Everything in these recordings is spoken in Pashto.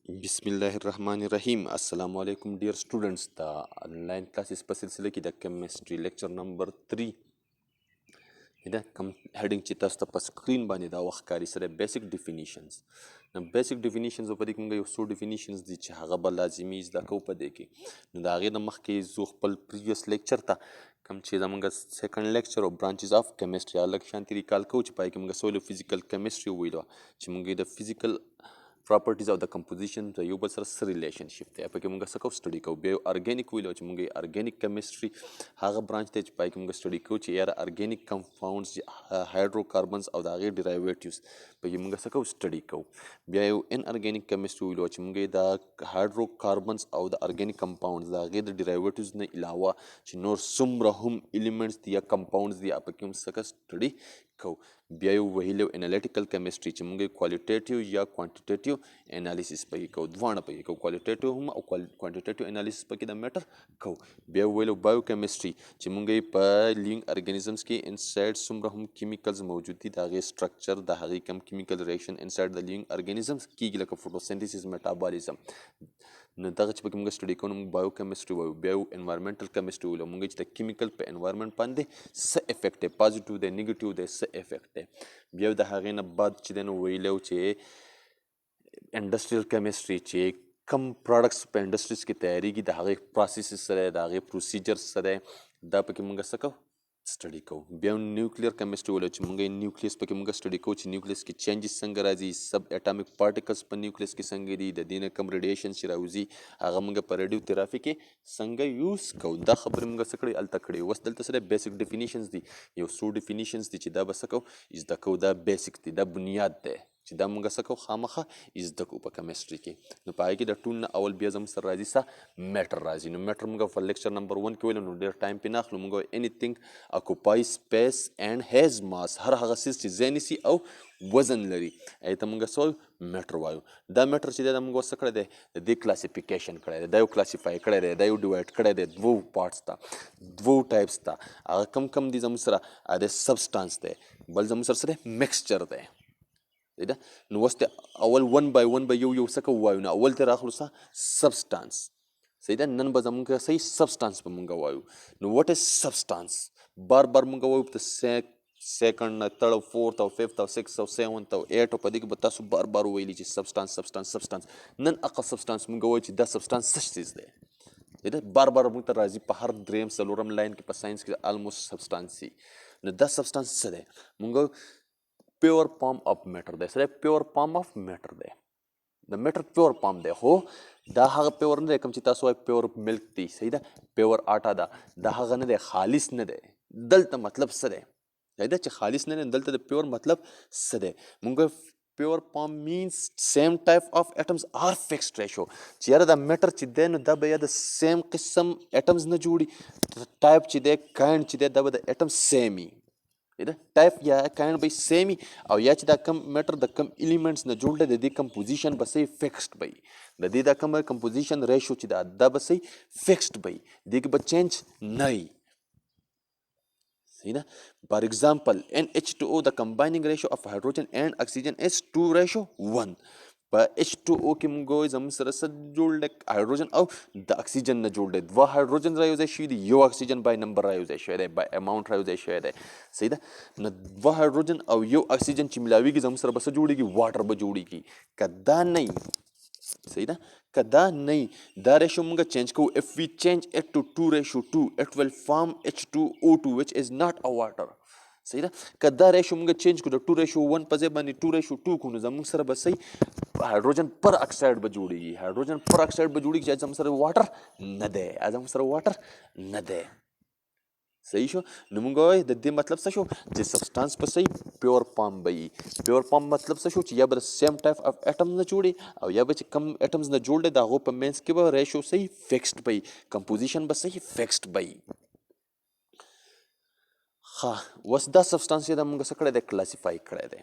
بسم الله الرحمن الرحیم. السلام علیکم ډیر سټوډنټس. د آنلاین کلاسز په سلسله کې د کیمستري لیکچر نمبر 3 دا کوم هډینګ چې تاسو ته په سکرین باندې دا وخت کاری سره بیسیک ډیفینیشنز. نو بیسیک ډیفینیشنز په دې کې موږ یو څو ډیفینیشنز دي چې هغه به لازمي زده کوو په دې کې. نو د هغې نه مخکې زه خپل پریویس لیکچر ته کوم چې زموږ سیکنډ لیکچر او برانچز آف کیمستري هغه شانتي ریکال کوو چې پای کې موږ سولو فزیکل کیمستري وویلو چې موږ د فزیکل properties of the composition د یو بل سره څه ریلیشنشپ دی په کې موږ څه کوو سټډي کوو. بیا یو ارګینیک ویلو چې موږ ارګینیک کیمستري هغه برانچ دی چې پای کې موږ سټډي کوو چې یاره ارګینیک کمپاونډز هایدروکاربنز او د هغې ډیرایویټیوز په کې موږ څه کوو سټډي کوو. بیا یو ان ارګینیک کیمستري ویلو چې موږ د هایدروکاربنز او د ارګینیک کمپاونډز د هغې د ډیرایویټیوز نه علاوه چې نور څومره هم ایلیمنټس دي یا کمپاونډز دي په کې هم څه سټډي کوو. بیا یو ویلو انالیټیکل کیمستري چې موږ کوالټیټیو یا کوانټیټیو انالیسیس پکې کوو. دواړه پکې کوو، کوالټیټیو هم او کوانټیټیو انالیسیس پکې د میټر کوو. بیا ویلو بایو کیمستري چې موږ په لیوینګ ارګانیزمز کې انسایډ څومره هم کیمیکلز موجود دي د هغې سټرکچر د هغې کم کیمیکل ریاکشن انسایډ د لیوینګ ارګانیزمز کیږي لکه فوټوسنتھیسس میټابالیزم. نو دغه چې پکې موږ سټډي کوو موږ بایو کیمستري وایو. بیا یو انوایرمنټل کیمستري ویلو موږ چې د کیمیکل په انوایرمنټ باندې څه افیکټ دی، پازیټیو دی نیګیټیو دی، څه افیکټ دی. بیا د هغې نه بعد چې دی نو ویلو چې انډسټریل کیمستري چې کم پروډکټس په انډسټریز کې تیاریږي د هغې پروسیسز څه دی، د هغې پروسیجر څه دی، دا پکې موږ څه کوو سټډي کوو. بیا نیوکلیر کیمستري ویلو چې موږ نیوکلیس پکې موږ سټډي کوو چې نیوکلیس کې چینجز څنګه راځي، سب اټامیک پارټیکلز په نیوکلیس کې څنګه دي، د دې نه کم ریډیشن چې راوځي هغه موږ په ریډیو تھراپي کې څنګه یوز کوو. دا خبرې موږ څه کړې هلته کړې. اوس دلته سره بیسیک ډیفینیشنز دي، یو څو ډیفینیشنز دي چې دا به څه کوو زده کوو. دا بیسیک دی، دا بنیاد دی چې دا موږ څه کوو خامخا زده کوو په کیمستري کې. نو په هغې کې د ټول نه اول بیا زموږ سره راځي څه میټر راځي. نو میټر موږ په لیکچر نمبر 1 کې ویلو نو ډېر ټایم پې نه اخلو. موږ وایو انیثینګ اکوپای سپیس اینډ هیز ماس، هر هغه څیز چې ځای نیسي او وزن لري هغې ته موږ څه وایو میټر وایو. دا میټر چې دی دا موږ څه کړی دی د دې کلاسیفیکیشن کړی دی، دا یو کلاسیفای کړی دی، دا یو ډیوایډ کړی دی دوو پارټس ته، دوو ټایپس ته. هغه کم کم دي زموږ سره د سبسټانس دی، بل زموږ سره څه دی میکسچر دی. ده نو اوس د اول ون بای ون به یو یو څه کوو وایو. نه اول ته راخلو څه سبسټانس. صحیح ده. نن به زموږ صحیح سبسټانس به موږ وایو. نو واټ از سبسټانس بار بار موږ وایو په سیکنډ نه تھرډ او فورث او ففت او سکس او سیونت او ایټ او په دې کې به تاسو بار بار ویلي چې سبسټانس سبسټانس سبسټانس. نن هغه سبسټانس موږ وایو چې دا سبسټانس څه څیز دی. صحیح ده. بار بار موږ ته راځي په هر دریم څلورم لاین کې په ساینس کې الموست سبسټانس وي. نو دا سبسټانس څه دی؟ موږ پیور فارم اف میټر دی. سره پیور فارم اف میټر دی، د میټر پیور فارم دی. خو دا هغه پیور نه دی کوم چې تاسو وایي پیور ملک دی. صحیح ده. پیور آټا ده، دا هغه نه دی، خالص نه دی. دلته مطلب څه دی؟ صحیح ده چې خالص نه دی. دلته د پیور مطلب څه دی؟ موږ پیور فارم مینس سیم ټایپ اف ایټمز آر فکسډ ریشو. چې یاره دا میټر چې دی نو دا به یا د سیم قسم ایټمز نه جوړي، ټایپ چې دی کاینډ چې دی دا به د ایټم سیم وي. ټایپ یا کاینډ به سیم او یا چې دا کم میټر د کم ایلیمنټس نه جوړ دی د دې کمپوزیشن به صحیح فکسډ وي. د دې دا کومه کمپوزیشن ریشو چې دا به صحیح فکسډ وي، دې کې به چینج نه وي. صحیح ده. فار ایگزامپل NH2O the combining ratio of hydrogen and oxygen is 2:1. په H2O کې موږ وایو زموږ سره څه جوړ دی؟ هایدروجن او د اکسیجن نه جوړ دی. دوه هایدروجن را یوځای شوي دي، یو اکسیجن بای نمبر را یوځای شوی دی، بای اماونټ را یوځای شوی دی. صحیح ده. نو دوه هایدروجن او یو اکسیجن چې ملاویږي زموږ سره به څه جوړیږي؟ واټر به جوړیږي. که دا نه وي، صحیح ده، که دا نه وي دا ریشو موږ چینج کوو. if we change it to 2:2 it will form H2O2 which is not a water. صحیح ده. که دا ریشو موږ چینج کړو د 2:1 په ځای باندې 2:2 کړو نو زموږ سره به صحیح هایدروجن پر اکساید به جوړیږي. هایدروجن پر اکساید به جوړیږي چې زموږ سره واټر نه دی، زموږ سره واټر نه دی. صحیح شو. نو موږ وایو د دې مطلب څه شو چې سبسټانس په صحیح پیور فارم به وي. پیور فارم مطلب څه شو چې یا به د سیم ټایپ اف ایټم نه جوړي او یا به چې کم ایټمز نه جوړ دی د هغو په منځ کې به ریشو صحیح فکسډ به وي، کمپوزیشن به صحیح فکسډ به وي. ښه اوس دا سبسټانس چې دا موږ څه کړی دی؟ کلاسیفای کړی دی.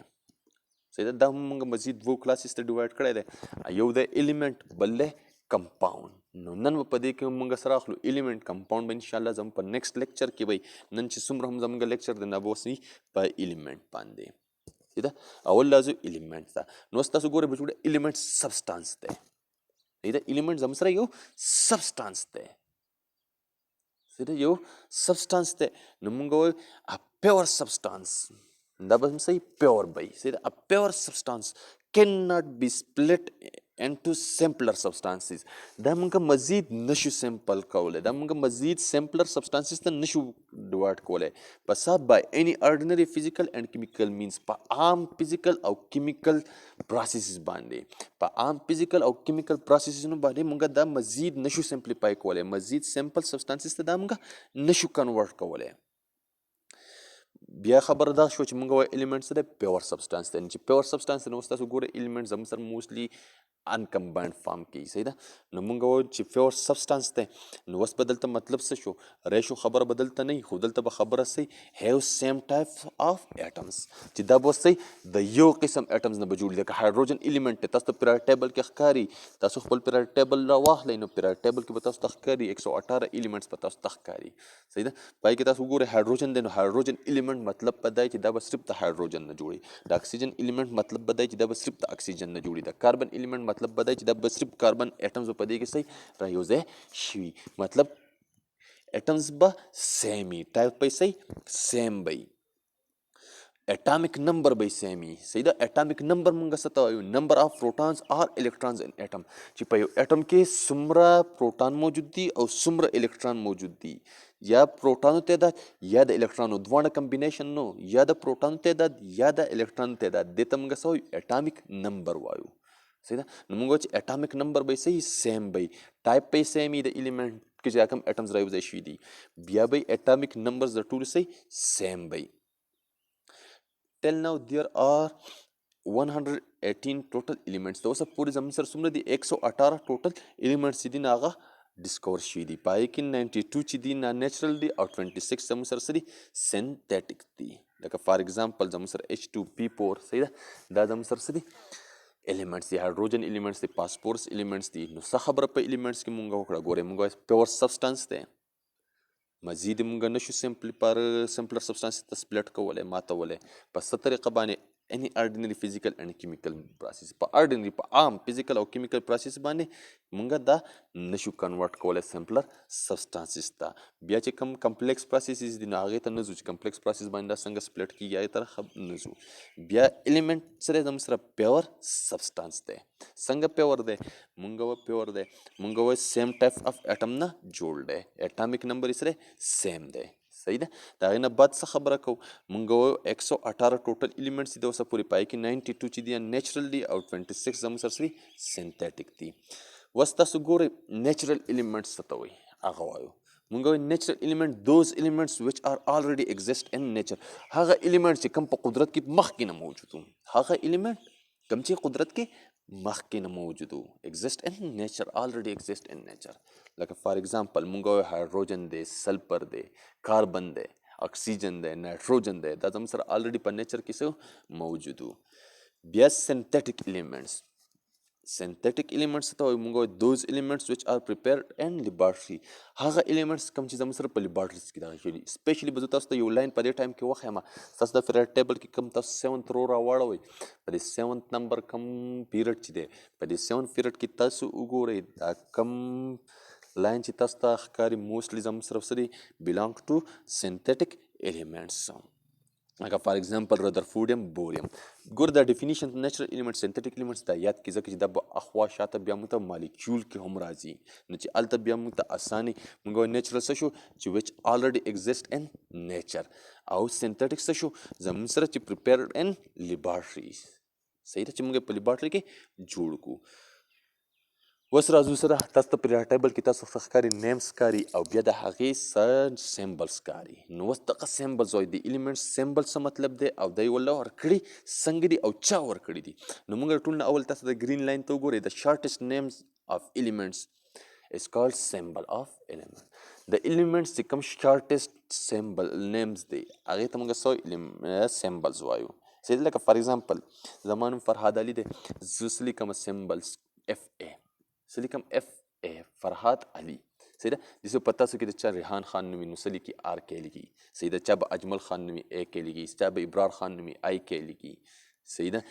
صحیح ده. دا هم موږ مزید دوو کلاسز ته ډیوایډ کړی دی، یو دی ایلیمنټ بل دی کمپاوند. نو نن به په دې کې موږ سره اخلو ایلیمنټ. کمپاوند به انشاءالله زموږ په نیکسټ لیکچر کې وي. نن چې څومره هم زموږ لیکچر دی نه به اوس په ایلیمنټ باندې. صحیح ده. اول لازم ایلیمنټ ده. نو اوس تاسو ګورئ بچو ایلیمنټ سبسټانس دی. دا element زموږ سره یو substance دی یو substance دی نو موږ وایو a pure substance دا به هم صحیح pure به وي a pure substance cannot be split into simpler substances دا موږ مزید نشو سمپل کولی دا موږ مزید simpler substances ته نشو ډیوایډ کولی په صاحب by any ordinary physical and chemical means په عام physical او chemical processes باندې په عام physical او chemical processes باندې موږ دا مزید نشو simplify کولی مزید simple substances ته دا موږ نشو convert کولی بیا خبره دا شو چې موږ وایو element څه دی پیور سبسټانس دی چې پیور سبسټانس دی نو اوس تاسو ګورئ element زموږ سره موسټلی انکمباینډ فارم کې صحیح ده نو موږ وایو چې پیور سبسټانس دی نو اوس به دلته مطلب څه شو ریشو خبره به دلته نه وي خو دلته به خبره صحیح هیو سیم ټایپ آف ایټمز چې دا به صحیح د یو قسم ایټمز نه به جوړ دي لکه هایډروجن الیمنټ دی تاسو ته پیریاډ ټیبل کې ښکاري تاسو خپل پیریاډ ټیبل راواخلئ نو پیریاډ ټیبل کې به تاسو ته ښکاري 118 ایلیمنټس به تاسو ته ښکاري صحیح ده پای کې تاسو وګورئ هایډروجن دی نو هایډروجن الیمنټ مطلب په دی چې دا به صرف د هایډروجن نه جوړي د اکسیجن الیمنټ مطلب به دی چې دا به صرف د اکسیجن نه جوړي د کاربن الیمنټ مطلب به دی چې دا به صرف کاربن ایټمز په دې کې صحیح رايوځای شوي مطلب ایټمز به سیم وي ټایپ به صحیح سیم به وي atomic number به سیم وي صحیح ده atomic number موږ څه ته وایو number of protons or electrons in atom چې په یو اټم کې څومره پروټان موجود دي او څومره الکترون موجود دي یا پروټانو تعداد یا د الکترونو دواړه کمبینیشن نو یا د پروټانو تعداد یا د الکترونو تعداد دې ته موږ څه وایو اټامیک نمبر وایو صحیح ده نو موږ وایو چې اټامیک نمبر به صحیح سیم به ټایپ به سیم وي د الیمنټ کې چې کوم اټمز رايوځای شوي دي بیا به اټامیک نمبرز د ټولو صحیح سیم به till now there are 118 total elements د اوسه پورې زموږ سره څومره دي 118 ټوټل elements چې دي نو هغه ډسکور شوي دي په هغې کې 92 چې دي نا نیچرل دي او 26 زموږ سره څه دي سینتیټیک دي لکه فار ایگزامپل زموږ سره H2P4 صحیح ده دا زموږ سره څه دي elements دي هایډروجن elements دي فاسفورس elements دي نو څه خبره په elements کې مونږ وکړه ګورئ مونږ وایو پیور سبسټانس دی مزید موږ نشو سمپلر سبسټانس ته سپلټ کولی ماتولی په څه طریقه باندې any ordinary physical and chemical process په ordinary په عام physical او chemical process باندې مونږ دا نشو کنورټ کولی سمپلر سبسټانسز ته بیا چې کوم کمپلیکس پروسیسز دي نو هغې ته نه ځو چې کمپلیکس پروسیس باندې دا څنګه سپلټ کېږي هغې طرف نه ځو بیا الیمنټ سره زموږ سره پیور سبسټانس دی څنګه پیور دی مونږ وایو پیور دی مونږ وایو سیم ټایپ اف اټم نه جوړ دی اټامیک نمبر یې سره سیم دی صحیح ده د هغې نه بعد څه خبره کوو مونږ وایو 118 ټوټل الیمنټس دي د اوسه پورې په هغې کې 92 چې دي نیچرل دي او 26 زموږ سره څه سینتیټیک دي اوس تاسو ګورئ نیچرل الیمنټس څه ته وایي هغه وایو مونږ وایو نیچرل الیمنټ دوز الیمنټس ویچ آر آلریډي ایگزسټ ان نیچر هغه الیمنټ چې کوم په قدرت کې مخکې نه موجود وو هغه الیمنټ کوم چې قدرت کې مخکې نه موجود وو ایگزسټ ان نیچر آلریډي ایگزسټ ان نیچر لکه فار ایگزامپل مونږ وایو هایډروجن دی سلفر دی کاربن دی اکسیجن دی نایټروجن دی دا زموږ سره آلریډي په نیچر کې څه موجود وو بیا سینتیټیک الیمنټس سینتیټیک الیمنټس ته وایو مونږ وایو دوز الیمنټس ویچ آر پریپیرډ ان لیبارټري هغه الیمنټس کوم چې زموږ سره په لیبارټریز کې دغه شوي دي سپیشلی به زه تاسو ته یو لاین په دې ټایم کې وښیم تاسو د پیریډ ټیبل کې کوم تاسو 7th رو راواړوئ په دې 7th نمبر کوم پیریډ چې دی په دې 7th پیریډ کې تاسو وګورئ دا کم لاین چې تاسو ته ښکاري موسټلی زموږ سره څه دی belong to synthetic elements لکه فار ایگزامپل رادرفورډیم بوریم ګور دا ډیفینیشن نیچرل الیمنټ سینتیټیک الیمنټس دا یاد کړئ ځکه چې دا به اخوا شاته بیا موږ ته مالیکیول کې هم راځي نو چې هلته بیا موږ ته اساني موږ وایو نیچرل څه شو چې ویچ آلریډي ایگزسټ ان نیچر او سینتیټیک څه شو زموږ سره چې پریپیرډ ان لیبارټري صحیح ده چې موږ په لیبارټري کې جوړ کړو اوس راځو سره تاسو ته پیریاډ ټیبل کې تاسو ته ښکاري نیمز ښکاري او بیا د هغې څه سیمبلز ښکاري نو اوس دغه سیمبلز وایي د الیمنټس سیمبل څه مطلب دی او دی ولله ورکړي څنګه دي او چا ورکړي دي نو موږ ټول نه اول تاسو د ګرین لاین ته وګورئ د شارټیسټ نیمز اف الیمنټس is called symbol of element د الیمنټس چې کوم شارټیسټ سیمبل نیمز دی هغې ته موږ څه سیمبلز وایو صحیح لکه فار ایگزامپل زما نوم فرهاد علي دی زه څه لیکم سیمبلز اف ای څه لیکم اف ای فرهاد علي صحیح ده جسے په تاسو کې د چا ریحان خان نومي نو څه لیکي آر کې لیکي صحیح ده چا به اجمل خان نومي ای کې لیکي چا به ابرار خان نومي آی کې لیکي صحیح ده.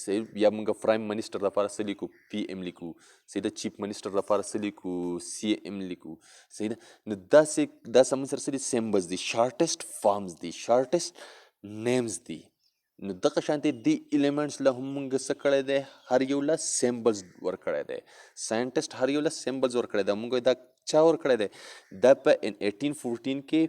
صحیح. بیا موږ پرایم منسټر لپاره څه لیکو؟ پی ایم لیکو. صحیح ده. چیف منسټر لپاره څه لیکو؟ سی ایم لیکو. صحیح ده. نو داسې دا زموږ سره څه دي؟ سیمبلز دي، شارټیسټ فارمز دي، شارټیسټ نیمز دي. نو دغه شانتې دې ایلیمنټس له هم موږ څه کړی دی؟ هر یو له سیمبلز ورکړی دی. ساینټسټ هر یو له سیمبلز ورکړی دی. موږ دا چا ورکړی دی؟ دا په ان 1814 کې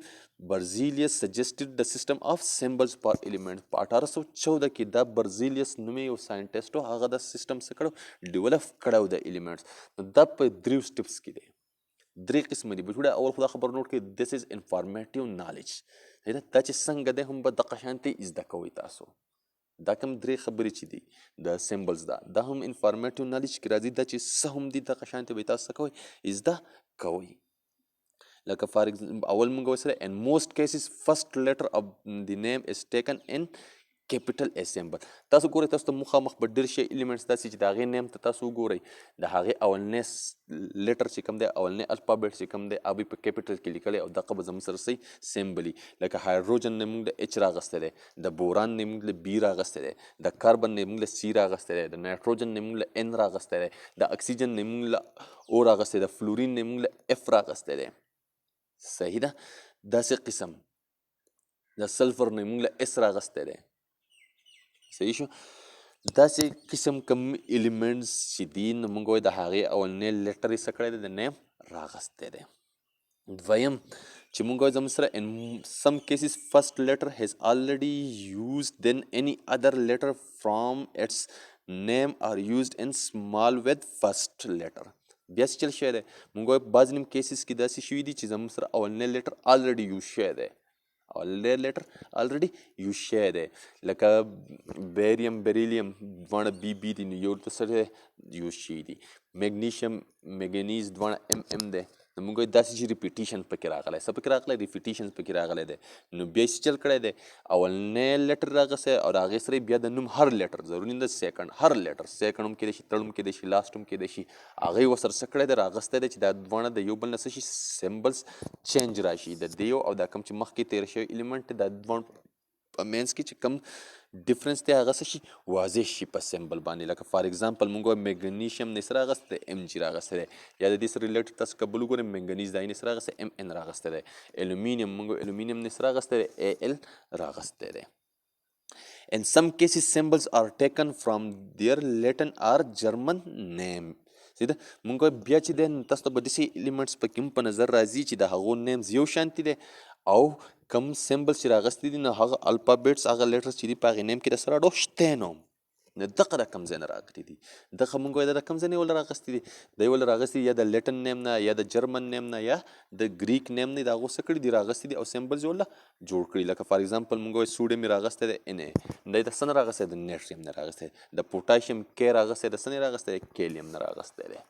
برزیلیس سجسټډ د سیسټم آف سیمبلز پر ایلیمنٹ. په 1814 کې دا برزیلیس نومې یو ساینټسټ و، هغه دا سیسټم څه کړو؟ ډیولپ کړی د ایلیمنټس. نو دا په دریو سټپس کې دی. درې قسمه دي بچوړه. اول خو دا خبر نوٹ کړئ، دس از انفارمیټیو نالج. دا چې څنګه دی هم به دغه شانتې زده کوئ تاسو. دا کوم درې خبرې چې دي د سیمبلز دا هم انفارمیټیو نالج کې راځي. دا چې څه هم دي دغه شانتې به تاسو څه کوئ؟ زده کوئ. لکه فار ایگزامپل اول موږ وسره in most cases first letter of the name is taken in capital A symbol. تاسو ګورئ، تاسو ته مخامخ به ډېر شي ایلیمنټس داسې چې د هغې نیم ته تاسو وګورئ، د هغې اولنی لیټر چې کوم دی، اولنی الفابیټ چې کوم دی، هغه په کیپیټل کې لیکلی او دغه به زموږ سره صحیح سیمبل وي. لکه هایډروجن نه موږ له ایچ راغستی دی، د بوران نه موږ له بي راغستی دی، د کاربن نه موږ له سی راغستی دی، د نایټروجن نه موږ له ان راغستی دی، د اکسیجن نه موږ له او راغستی دی، د فلورین نه موږ له اف راغستی دی. صحیح ده. داسې قسم د سلفر نه موږ له اس راغستی دی. صحیح شو. داسې قسم کم ایلیمنټس چې دي نو موږ وایو د هغې اولنی لیټر یې څه کړی دی؟ د نیم راغستی دی. دویم چې موږ وایو زموږ سره in some cases first letter has already used then any other letter from its name are used in small with first letter. بیا څه چل شوی دی؟ موږ وایو بعض نیم کیسز کې داسې شوي دي چې زموږ سره اولنی لیټر آلریډي یوز شوی دی. اولنی لیټر آلریډي یوز شوی دی. لکه بیریم بیریلیم دواړه بي بي دي، نو یو ته سره یوز شوي دي. میګنیشیم میګنیز دواړه ام ام دی. نو موږ وایو داسې چې ریپیټیشن پکې راغلی. څه پکې راغلی؟ ریپیټیشن پکې راغلی دی. نو بیا یې څه چل کړی دی؟ اولنی لیټر راغستی او د هغې سره بیا د نوم هر لیټر، ضروري نه ده سیکنډ، هر لیټر، سیکنډ هم کیدای شي، تړ هم کیدای شي، لاسټ هم کیدای شي، هغه یې ورسره څه کړی دی؟ راغستی دی چې دا دواړه د یو بل نه څه شي؟ سیمبلز چینج راشي. د دې یو او دا کوم چې مخکې تېر شوی ایلیمنټ دی، دا دواړو په منځ کې چې کوم ډفرنس دی هغه څه شي؟ واضح شي په سیمبل باندې. لکه فار ایگزامپل موږ وایو میګنیشیم نه څه راغستی دی؟ ام جي راغستی دی. یا د دې سره ریلیټډ تاسو که بل وګورئ منګنیز دا یې نه څه راغستی؟ ام ان راغستی دی. الومینیم موږ وایو الومینیم نه څه راغستی دی؟ ای ال راغستی دی. In some cases symbols are taken from their Latin or German name. صحیح ده. موږ وایو بیا چې دی تاسو ته به داسې ایلیمنټس پکې هم په نظر راځي چې د هغو نیمز یو شانتي دی او کم سیمبلز چې راغستي دي نو هغه الفابیټس هغه لیټرز چې دي په هغې نیم کې د څه راډو شتی نوم. نو دغه د کوم ځای نه راغلي دي؟ دغه موږ وایو د کوم ځای نه ولې راغستي دي؟ دا یې ولې راغستي یا د لیټن نیم نه یا د جرمن نیم نه یا د ګریک نیم نه د هغو څه کړي دي؟ راغستي دي او سیمبلز یې ولله جوړ کړي. لکه فار ایگزامپل موږ وایو سوډیم یې راغستی دی ان ای، دا یې د څه نه راغستی دی؟ د نیټریم نه راغستی دی. د پوټاشیم کې راغستی دی، د څه نه راغستی دی؟ کیلیم نه راغستی دی.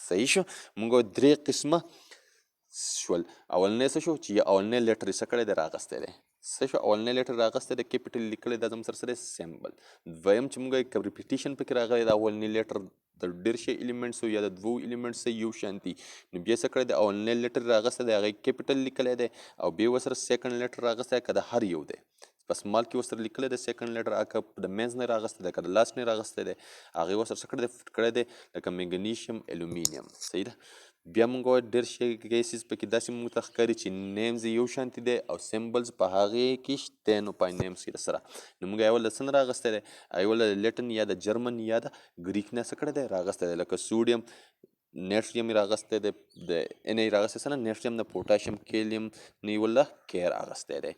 صحیح شو. موږ وایو درې قسمه شول. اولنی څه شو؟ چې اولنی لیټر یې څه کړی دی؟ راغستی دی. څه شو؟ اولنی لیټر راغستی دی، کیپیټل لیکلی، دا زموږ سره څه دی؟ سیمبل. دویم چې موږ وایو که ریپیټیشن پکې راغلی د اولنی لیټر د ډېر شي ایلیمنټسو یا د دوو ایلیمنټس یو شانتي، نو بیا څه کړی دی؟ اولنی لیټر راغستی دی، هغه یې کیپیټل لیکلی دی او بیا ورسره سیکنډ لیټر راغستی دی، که د هر یو دی په سمال کې ورسره لیکلی دی سیکنډ لیټر، هغه د منځ نه راغستی دی که د لاس نه راغستی دی، هغې ورسره څه کړی دی؟ فټ کړی دی. لکه میګنیشیم الومینیم. صحیح ده. بیا موږ وایو ډېر شي کیسز پکې داسې موږ ته ښکاري چې نیمز یو شانتي دی او سیمبلز په هغې کې شته نو په نیمز کې سره. نو موږ یې اول د څه نه راغستی دی؟ اول د لیټن یا د جرمن یا د ګریک نه څه کړی دی؟ راغستی دی. لکه سوډیم نیټریم یې راغستی دی، د ان یې راغستی څه نه؟ نیټریم نه. پوټاشیم کیلیم نه یې ولله کې راغستی دی.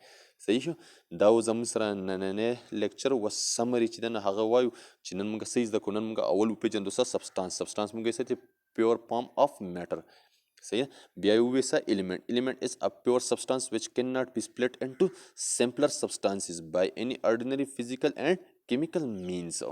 صحیح شو. دا و زموږ سره نننی لیکچر و سمري چې دی نو هغه وایو چې نن موږ څه زده کړو؟ نن موږ اول وپېژندو څه؟ سبسټانس. سبسټانس موږ یې څه دی؟ pure form of matter. صحیح. بیا یې ووایو څه؟ element. Element is a pure substance which cannot be split into simpler substances by any ordinary physical and chemical means.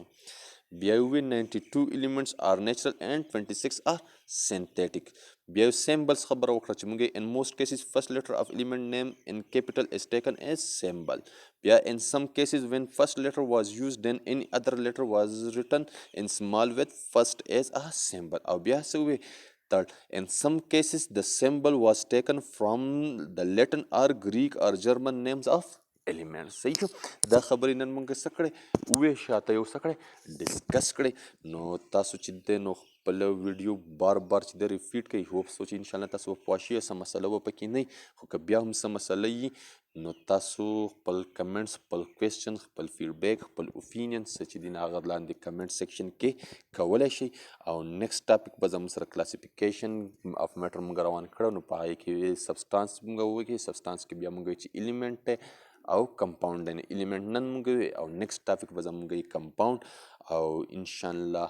بیا یې ووایو 92 elements are natural and 26 are synthetic. بیا یو سیمبلز خبره وکړه چې موږ in most cases first letter of element name in capital is taken as symbol. بیا in some cases when first letter was used then any other letter was written in small with first as a symbol. او بیا څه ووایي؟ Third, in some cases the symbol was taken from the Latin or Greek or German names of element. صحیح شو. دا خبرې نن موږ څه کړې وې شاته یو څه کړې ډسکس کړې. نو تاسو چې دی نو خپل ویډیو بار بار چې دی ریپیټ کوئ هوپ سو چې انشاءالله تاسو به پوه شئ څه مسله به پکې نه وي. خو که بیا هم څه مسله وي نو تاسو خپل کمنټس خپل کوېسچن خپل فیډبیک خپل اوپینین څه چې دي نو هغه لاندې کمنټ سیکشن کې کولی شئ. او نیکسټ ټاپک به زموږ سره کلاسیفیکیشن اف میټر موږ روان کړو نو په هغې کې سبسټانس موږ وکړي. سبسټانس کې بیا موږ چې ایلیمنټ دی او کمپاوند دی. ایلیمنټ نن موږ او نیکسټ ټاپک به زموږ کمپاوند او انشاءالله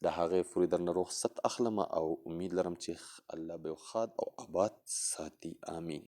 د هغې پورې درنه رخصت اخلم او امید لرم چې الله به یو ښاد او آباد ساتي. آمین.